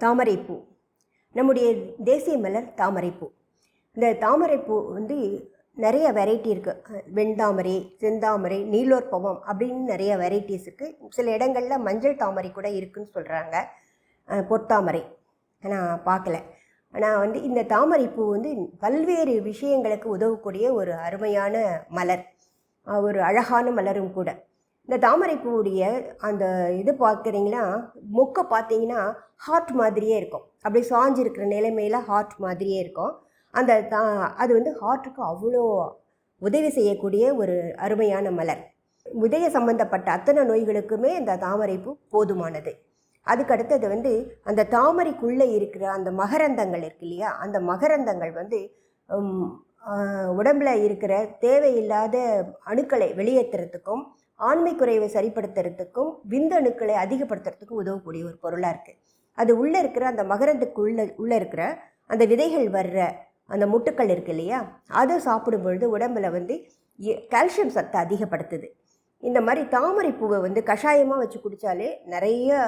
தாமரைப்பூ. நம்முடைய தேசிய மலர் தாமரைப்பூ. இந்த தாமரைப்பூ நிறைய வெரைட்டி இருக்குது. வெண்தாமரை, செந்தாமரை, நீலோற்பவம் அப்படின்னு நிறைய வெரைட்டிஸ் இருக்குது. சில இடங்களில் மஞ்சள் தாமரை கூட இருக்குதுன்னு சொல்கிறாங்க. பொற்தாமரை நான் பார்க்கல. ஆனால் இந்த தாமரைப்பூ பல்வேறு விஷயங்களுக்கு உதவக்கூடிய ஒரு அருமையான மலர், ஒரு அழகான மலரும் கூட. இந்த தாமரைப்பூவுடைய அந்த இது பார்க்குறீங்கன்னா, மொக்கை பார்த்தீங்கன்னா ஹார்ட் மாதிரியே இருக்கும். அப்படி சாஞ்சிருக்கிற நிலைமையில் ஹார்ட் மாதிரியே இருக்கும். அந்த அது ஹார்ட்டுக்கு அவ்வளோ உதவி செய்யக்கூடிய ஒரு அருமையான மலர். இதய சம்பந்தப்பட்ட அத்தனை நோய்களுக்குமே இந்த தாமரைப்பூ போதுமானது. அதுக்கடுத்தது அந்த தாமரைக்குள்ளே இருக்கிற அந்த மகரந்தங்கள் இருக்கு இல்லையா, அந்த மகரந்தங்கள் உடம்பில் இருக்கிற தேவையில்லாத அணுக்களை வெளியேற்றுறதுக்கும், ஆண்மை குறைவை சரிப்படுத்துறதுக்கும், விந்தணுக்களை அதிகப்படுத்துறதுக்கும் உதவக்கூடிய ஒரு பொருளாக இருக்குது. அது உள்ளே இருக்கிற அந்த மகரந்துக்குள்ளே இருக்கிற அந்த விதைகள் வர்ற அந்த முட்டுக்கள் இருக்குது இல்லையா, அதை சாப்பிடும் பொழுது உடம்பில் கால்சியம் சத்தை அதிகப்படுத்துது. இந்த மாதிரி தாமரைப்பூவை கஷாயமாக வச்சு குடித்தாலே நிறைய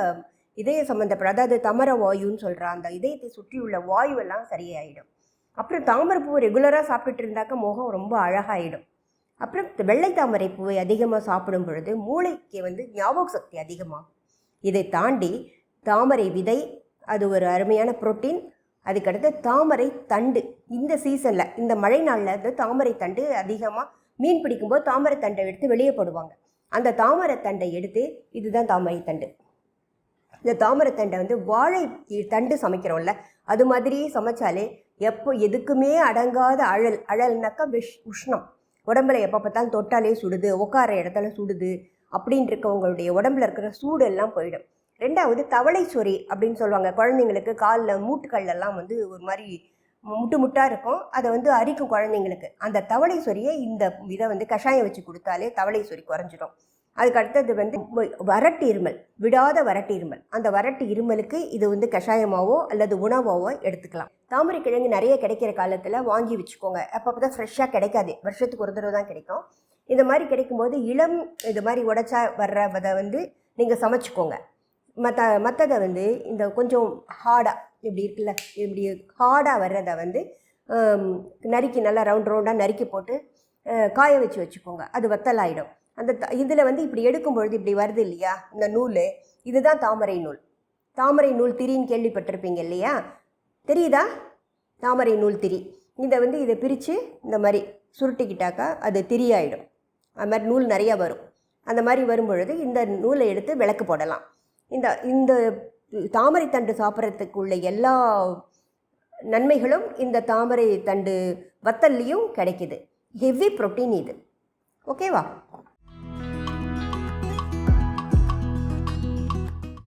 இதய சம்மந்தப்பட்ட, அதாவது தமர வாயுன்னு சொல்கிற அந்த இதயத்தை சுற்றியுள்ள வாயுவெல்லாம் சரியாயிடும். அப்புறம் தாமரைப்பூவை ரெகுலராக சாப்பிட்டுட்டு இருந்தாக்க முகம் ரொம்ப அழகாயிடும். அப்புறம் வெள்ளை தாமரைப்பூவை அதிகமாக சாப்பிடும் பொழுது மூளைக்கு ஞாபக சக்தி அதிகமாகும். இதை தாண்டி தாமரை விதை, அது ஒரு அருமையான புரோட்டீன். அதுக்கடுத்து தாமரை தண்டு. இந்த சீசனில், இந்த மழை நாளில் தாமரை தண்டு அதிகமாக மீன் பிடிக்கும்போது தாமரை தண்டை எடுத்து வெளியே போடுவாங்க. அந்த தாமரை தண்டை எடுத்து, இதுதான் தாமரை தண்டு. இந்த தாமரை தண்டை வாழை தண்டு சமைக்கிறோம்ல, அது மாதிரியே சமைச்சாலே எதுக்குமே அடங்காத அழல்னாக்கா உஷ்ணம். உடம்புல எப்போ பார்த்தாலும் தொட்டாலே சுடுது, உட்கார இடத்துல சுடுது அப்படின்னு இருக்கவங்களுடைய உடம்புல இருக்கிற சூடு எல்லாம் போயிடும். ரெண்டாவது தவளை சொறி அப்படின்னு சொல்லுவாங்க. குழந்தைங்களுக்கு காலில் மூட்டுக்கள்லாம் ஒரு மாதிரி முட்டாக இருக்கும், அதை அரிக்கும் குழந்தைங்களுக்கு. அந்த தவளை சொறியை இந்த இதை கஷாயம் வச்சு கொடுத்தாலே தவளை சொறி குறைஞ்சிடும். அதுக்கு அடுத்தது வறட்டு இருமல், விடாத வறட்டு இருமல். அந்த வறட்டு இருமலுக்கு இது கஷாயமாவோ அல்லது உணவாவோ எடுத்துக்கலாம். தாமரை கிழங்கு நிறைய கிடைக்கிற காலத்தில் வாங்கி வச்சுக்கோங்க. அப்போ தான் ஃப்ரெஷ்ஷாக கிடைக்காது, வருஷத்துக்கு ஒரு தடவை தான் கிடைக்கும். இந்த மாதிரி கிடைக்கும்போது இது மாதிரி உடைச்சா வர்றதை நீங்கள் சமைச்சிக்கோங்க. மற்றதை இந்த கொஞ்சம் ஹார்டாக இப்படி இருக்குல்ல, இப்படி ஹார்டாக வர்றதை நறுக்கி நல்லா ரவுண்டாக நறுக்கி போட்டு காய வச்சுக்கோங்க. அது வத்தலாயிடும். அந்த இதில் இப்படி எடுக்கும்பொழுது இப்படி வருது இல்லையா இந்த நூல், இதுதான் தாமரை நூல். தாமரை நூல் திரின்னு கேள்விப்பட்டிருப்பீங்க இல்லையா, தெரியுதா? தாமரை நூல் திரி. இதை பிரித்து இந்த மாதிரி சுருட்டிக்கிட்டாக்கா அது திரியாயிடும். அது மாதிரி நூல் நிறையா வரும். அந்த மாதிரி வரும்பொழுது இந்த நூலை எடுத்து விளக்கு போடலாம். இந்த தாமரை தண்டு சாப்பிட்றதுக்கு உள்ள எல்லா நன்மைகளும் இந்த தாமரை தண்டு வத்தல்லையும் கிடைக்கிது. ஹெவி புரோட்டீன் இது. ஓகேவா?